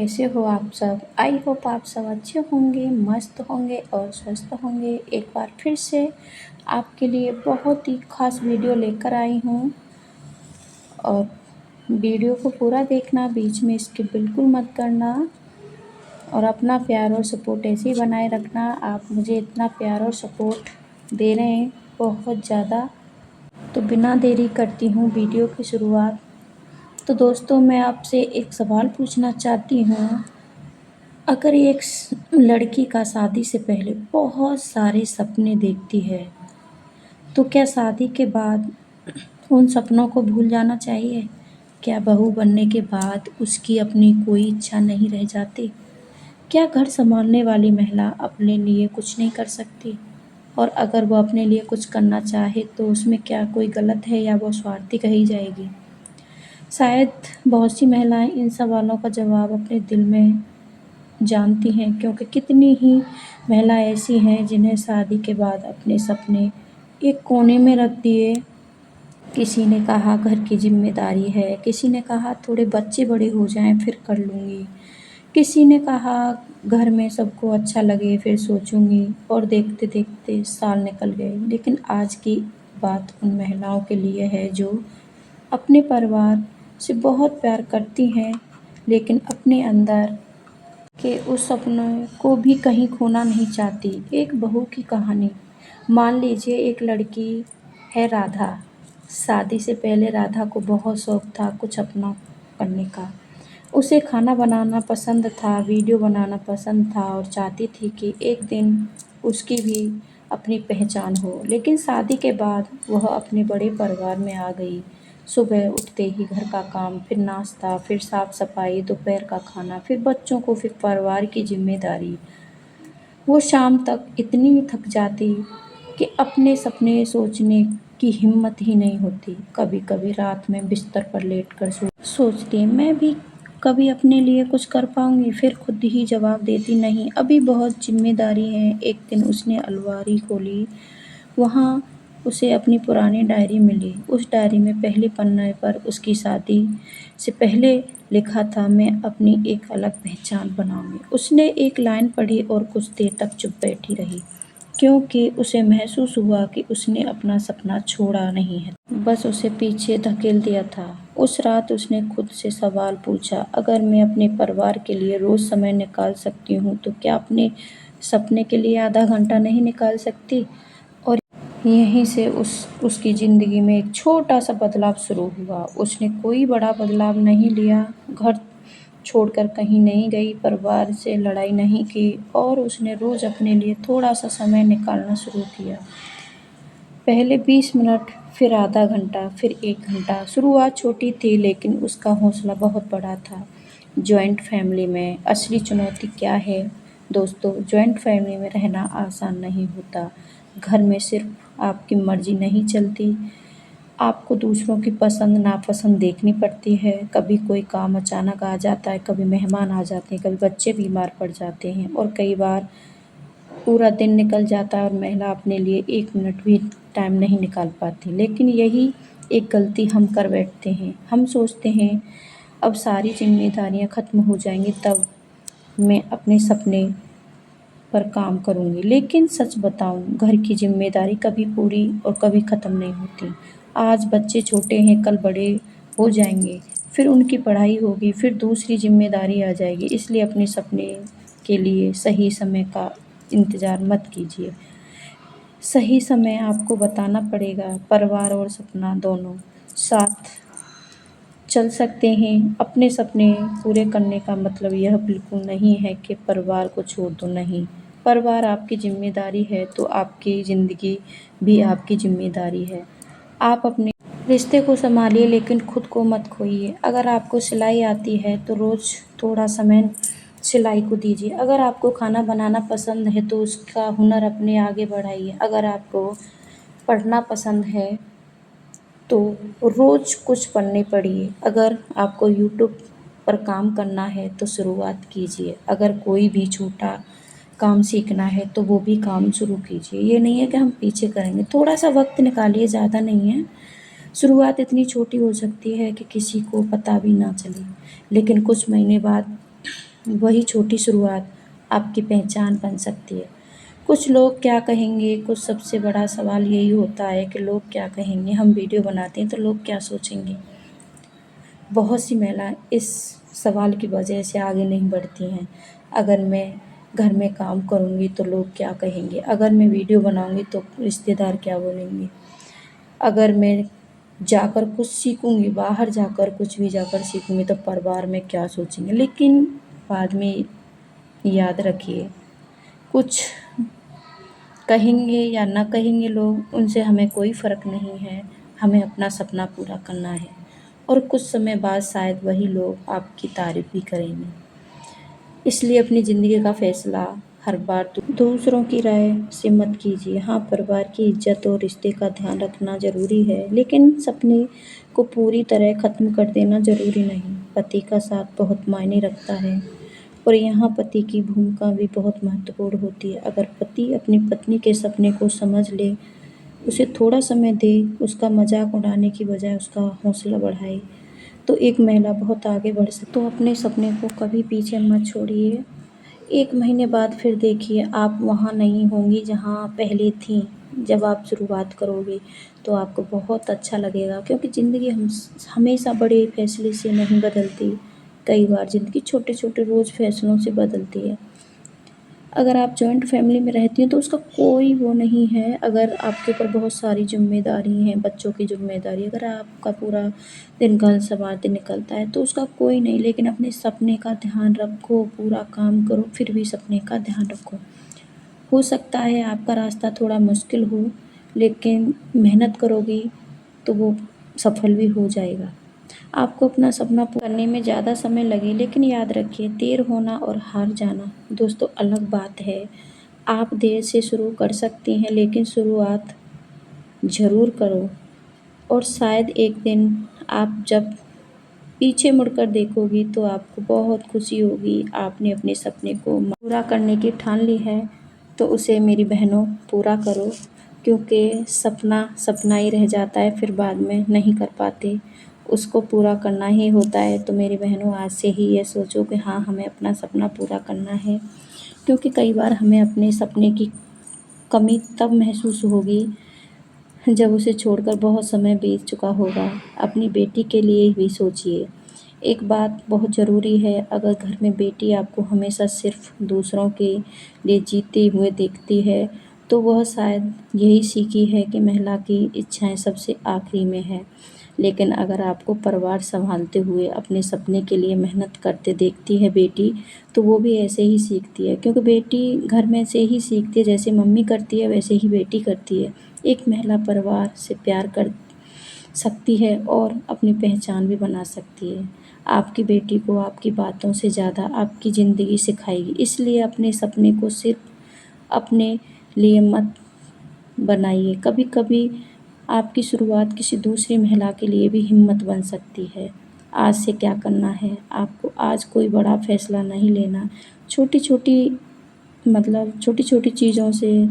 कैसे हो आप सब? आई होप आप सब अच्छे होंगे, मस्त होंगे और स्वस्थ होंगे। एक बार फिर से आपके लिए बहुत ही ख़ास वीडियो लेकर आई हूँ और वीडियो को पूरा देखना, बीच में स्किप बिल्कुल मत करना और अपना प्यार और सपोर्ट ऐसे ही बनाए रखना। आप मुझे इतना प्यार और सपोर्ट दे रहे हैं बहुत ज़्यादा, तो बिना देरी करती हूँ वीडियो की शुरुआत। तो दोस्तों, मैं आपसे एक सवाल पूछना चाहती हूँ। अगर एक लड़की का शादी से पहले बहुत सारे सपने देखती है, तो क्या शादी के बाद उन सपनों को भूल जाना चाहिए? क्या बहू बनने के बाद उसकी अपनी कोई इच्छा नहीं रह जाती? क्या घर संभालने वाली महिला अपने लिए कुछ नहीं कर सकती? और अगर वो अपने लिए कुछ करना चाहे तो उसमें क्या कोई गलत है या वो स्वार्थी कही जाएगी? शायद बहुत सी महिलाएं इन सवालों का जवाब अपने दिल में जानती हैं, क्योंकि कितनी ही महिलाएं ऐसी हैं जिन्हें शादी के बाद अपने सपने एक कोने में रख दिए। किसी ने कहा घर की जिम्मेदारी है, किसी ने कहा थोड़े बच्चे बड़े हो जाएं फिर कर लूँगी, किसी ने कहा घर में सबको अच्छा लगे फिर सोचूंगी, और देखते देखते साल निकल गए। लेकिन आज की बात उन महिलाओं के लिए है जो अपने परिवार से बहुत प्यार करती हैं, लेकिन अपने अंदर के उस सपनों को भी कहीं खोना नहीं चाहती। एक बहू की कहानी। मान लीजिए एक लड़की है राधा। शादी से पहले राधा को बहुत शौक था कुछ अपना करने का। उसे खाना बनाना पसंद था, वीडियो बनाना पसंद था और चाहती थी कि एक दिन उसकी भी अपनी पहचान हो। लेकिन शादी के बाद वह अपने बड़े परिवार में आ गई। सुबह उठते ही घर का काम, फिर नाश्ता, फिर साफ सफाई, दोपहर का खाना, फिर बच्चों को, फिर परिवार की जिम्मेदारी। वो शाम तक इतनी थक जाती कि अपने सपने सोचने की हिम्मत ही नहीं होती। कभी कभी रात में बिस्तर पर लेटकर सोचती मैं भी कभी अपने लिए कुछ कर पाऊंगी। फिर खुद ही जवाब देती नहीं, अभी बहुत जिम्मेदारी है। एक दिन उसने अलमारी खोली, वहाँ उसे अपनी पुरानी डायरी मिली। उस डायरी में पहले पन्ने पर उसकी शादी से पहले लिखा था, मैं अपनी एक अलग पहचान बनाऊंगी। उसने एक लाइन पढ़ी और कुछ देर तक चुप बैठी रही, क्योंकि उसे महसूस हुआ कि उसने अपना सपना छोड़ा नहीं है, बस उसे पीछे धकेल दिया था। उस रात उसने खुद से सवाल पूछा, अगर मैं अपने परिवार के लिए रोज़ समय निकाल सकती हूँ तो क्या अपने सपने के लिए आधा घंटा नहीं निकाल सकती? और यहीं से उसकी ज़िंदगी में एक छोटा सा बदलाव शुरू हुआ। उसने कोई बड़ा बदलाव नहीं लिया, घर छोड़कर कहीं नहीं गई, परिवार से लड़ाई नहीं की, और उसने रोज़ अपने लिए थोड़ा सा समय निकालना शुरू किया। पहले 20 मिनट, फिर आधा घंटा, फिर 1 घंटा। शुरुआत छोटी थी लेकिन उसका हौसला बहुत बड़ा था। जॉइंट फैमिली में असली चुनौती क्या है दोस्तों? जॉइंट फैमिली में रहना आसान नहीं होता। घर में सिर्फ आपकी मर्जी नहीं चलती, आपको दूसरों की पसंद नापसंद देखनी पड़ती है। कभी कोई काम अचानक आ जाता है, कभी मेहमान आ जाते हैं, कभी बच्चे बीमार पड़ जाते हैं, और कई बार पूरा दिन निकल जाता है और महिला अपने लिए 1 मिनट भी टाइम नहीं निकाल पाती। लेकिन यही एक गलती हम कर बैठते हैं। हम सोचते हैं अब सारी जिम्मेदारियां खत्म हो जाएंगी तब मैं अपने सपने पर काम करूंगी। लेकिन सच बताऊं, घर की जिम्मेदारी कभी पूरी और कभी ख़त्म नहीं होती। आज बच्चे छोटे हैं, कल बड़े हो जाएंगे, फिर उनकी पढ़ाई होगी, फिर दूसरी जिम्मेदारी आ जाएगी। इसलिए अपने सपने के लिए सही समय का इंतज़ार मत कीजिए। सही समय आपको बताना पड़ेगा। परिवार और सपना दोनों साथ चल सकते हैं। अपने सपने पूरे करने का मतलब यह बिल्कुल नहीं है कि परिवार को छोड़ दो, नहीं। परिवार आपकी जिम्मेदारी है तो आपकी ज़िंदगी भी आपकी जिम्मेदारी है। आप अपने रिश्ते को संभालिए लेकिन खुद को मत खोइए। अगर आपको सिलाई आती है तो रोज़ थोड़ा समय सिलाई को दीजिए। अगर आपको खाना बनाना पसंद है तो उसका हुनर अपने आगे बढ़ाइए। अगर आपको पढ़ना पसंद है तो रोज़ कुछ पढ़ने पढ़िए। अगर आपको यूट्यूब पर काम करना है तो शुरुआत कीजिए। अगर कोई भी छोटा काम सीखना है तो वो भी काम शुरू कीजिए। ये नहीं है कि हम पीछे करेंगे, थोड़ा सा वक्त निकालिए, ज़्यादा नहीं है। शुरुआत इतनी छोटी हो सकती है कि किसी को पता भी ना चले, लेकिन कुछ महीने बाद वही छोटी शुरुआत आपकी पहचान बन सकती है। कुछ लोग क्या कहेंगे, कुछ सबसे बड़ा सवाल यही होता है कि लोग क्या कहेंगे, हम वीडियो बनाते हैं तो लोग क्या सोचेंगे। बहुत सी महिलाएं इस सवाल की वजह से आगे नहीं बढ़ती हैं। अगर मैं घर में काम करूँगी तो लोग क्या कहेंगे, अगर मैं वीडियो बनाऊँगी तो रिश्तेदार क्या बोलेंगे, अगर मैं जाकर कुछ सीखूँगी, बाहर जाकर कुछ भी जाकर सीखूँगी तो परिवार में क्या सोचेंगे। लेकिन बाद में याद रखिए, कुछ कहेंगे या ना कहेंगे लोग, उनसे हमें कोई फ़र्क नहीं है। हमें अपना सपना पूरा करना है और कुछ समय बाद शायद वही लोग आपकी तारीफ़ भी करेंगे। इसलिए अपनी ज़िंदगी का फ़ैसला हर बार दूसरों की राय से मत कीजिए। हाँ, परिवार की इज़्ज़त और रिश्ते का ध्यान रखना ज़रूरी है, लेकिन सपने को पूरी तरह ख़त्म कर देना ज़रूरी नहीं। पति का साथ बहुत मायने रखता है और यहाँ पति की भूमिका भी बहुत महत्वपूर्ण होती है। अगर पति अपनी पत्नी के सपने को समझ ले, उसे थोड़ा समय दे, उसका मज़ाक उड़ाने की बजाय उसका हौसला बढ़ाए, तो एक महिला बहुत आगे बढ़ सकती है। तो अपने सपने को कभी पीछे मत छोड़िए। 1 महीने बाद फिर देखिए, आप वहाँ नहीं होंगी जहाँ पहले थीं। जब आप शुरुआत करोगी तो आपको बहुत अच्छा लगेगा, क्योंकि ज़िंदगी हमेशा बड़े फैसले से नहीं बदलती। कई बार ज़िंदगी छोटे-छोटे रोज़ फैसलों से बदलती है। अगर आप जॉइंट फैमिली में रहती हैं तो उसका कोई वो नहीं है। अगर आपके ऊपर बहुत सारी ज़िम्मेदारी हैं, बच्चों की ज़िम्मेदारी, अगर आपका पूरा दिन घर सँभालते निकलता है तो उसका कोई नहीं, लेकिन अपने सपने का ध्यान रखो, पूरा काम करो, फिर भी सपने का ध्यान रखो। हो सकता है आपका रास्ता थोड़ा मुश्किल हो, लेकिन मेहनत करोगी तो वो सफल भी हो जाएगा। आपको अपना सपना पूरा करने में ज़्यादा समय लगे, लेकिन याद रखिए, देर होना और हार जाना दोस्तों अलग बात है। आप देर से शुरू कर सकती हैं, लेकिन शुरुआत ज़रूर करो और शायद एक दिन आप जब पीछे मुड़कर देखोगी तो आपको बहुत खुशी होगी। आपने अपने सपने को पूरा करने की ठान ली है, तो उसे मेरी बहनों पूरा करो, क्योंकि सपना सपना ही रह जाता है, फिर बाद में नहीं कर पाते। उसको पूरा करना ही होता है। तो मेरी बहनों, आज से ही ये सोचो कि हाँ, हमें अपना सपना पूरा करना है, क्योंकि कई बार हमें अपने सपने की कमी तब महसूस होगी जब उसे छोड़कर बहुत समय बीत चुका होगा। अपनी बेटी के लिए भी सोचिए। एक बात बहुत ज़रूरी है, अगर घर में बेटी आपको हमेशा सिर्फ दूसरों के लिए जीते हुए देखती है, तो वह शायद यही सीखी है कि महिला की इच्छाएं सबसे आखिरी में है। लेकिन अगर आपको परिवार संभालते हुए अपने सपने के लिए मेहनत करते देखती है बेटी, तो वो भी ऐसे ही सीखती है, क्योंकि बेटी घर में से ही सीखती है। जैसे मम्मी करती है वैसे ही बेटी करती है। एक महिला परिवार से प्यार कर सकती है और अपनी पहचान भी बना सकती है। आपकी बेटी को आपकी बातों से ज़्यादा आपकी ज़िंदगी सिखाएगी। इसलिए अपने सपने को सिर्फ अपने लिए मत बनाइए। कभी कभी आपकी शुरुआत किसी दूसरी महिला के लिए भी हिम्मत बन सकती है। आज से क्या करना है, आपको आज कोई बड़ा फैसला नहीं लेना। छोटी छोटी छोटी छोटी चीज़ों से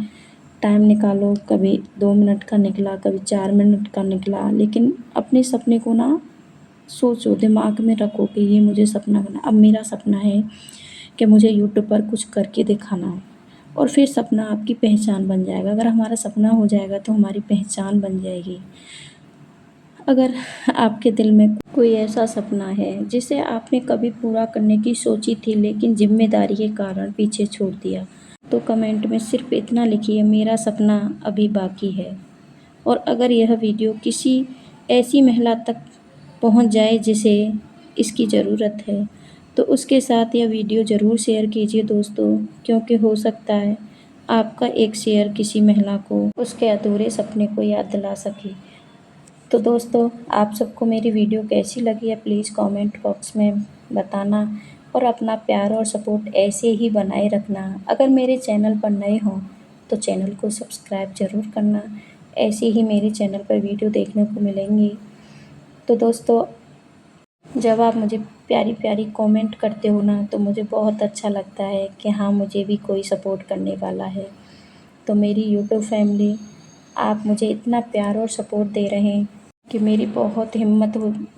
टाइम निकालो। कभी 2 मिनट का निकला, कभी 4 मिनट का निकला, लेकिन अपने सपने को ना सोचो, दिमाग में रखो कि ये मुझे सपना बना। अब मेरा सपना है कि मुझे यूट्यूब पर कुछ करके दिखाना है, और फिर सपना आपकी पहचान बन जाएगा। अगर हमारा सपना हो जाएगा तो हमारी पहचान बन जाएगी। अगर आपके दिल में कोई ऐसा सपना है जिसे आपने कभी पूरा करने की सोची थी, लेकिन जिम्मेदारी के कारण पीछे छोड़ दिया, तो कमेंट में सिर्फ इतना लिखिए, मेरा सपना अभी बाकी है। और अगर यह वीडियो किसी ऐसी महिला तक पहुंच जाए जिसे इसकी ज़रूरत है, तो उसके साथ यह वीडियो ज़रूर शेयर कीजिए दोस्तों, क्योंकि हो सकता है आपका एक शेयर किसी महिला को उसके अधूरे सपने को याद दिला सके। तो दोस्तों, आप सबको मेरी वीडियो कैसी लगी है प्लीज़ कमेंट बॉक्स में बताना, और अपना प्यार और सपोर्ट ऐसे ही बनाए रखना। अगर मेरे चैनल पर नए हों तो चैनल को सब्सक्राइब ज़रूर करना। ऐसे ही मेरे चैनल पर वीडियो देखने को मिलेंगी। तो दोस्तों, जब आप मुझे प्यारी प्यारी कमेंट करते हो ना, तो मुझे बहुत अच्छा लगता है कि हाँ, मुझे भी कोई सपोर्ट करने वाला है। तो मेरी यूट्यूब फैमिली, आप मुझे इतना प्यार और सपोर्ट दे रहे हैं कि मेरी बहुत हिम्मत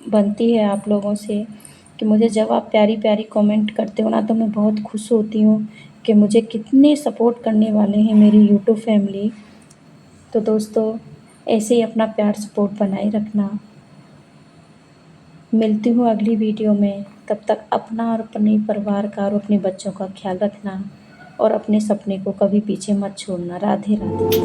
बनती है आप लोगों से, कि मुझे जब आप प्यारी-प्यारी कमेंट करते हो ना तो मैं बहुत खुश होती हूँ कि मुझे कितने सपोर्ट करने वाले हैं मेरी यूट्यूब फैमिली। तो दोस्तों ऐसे ही अपना प्यार सपोर्ट बनाए रखना। मिलती हूँ अगली वीडियो में, तब तक अपना और अपने परिवार का और अपने बच्चों का ख्याल रखना और अपने सपने को कभी पीछे मत छोड़ना। राधे राधे।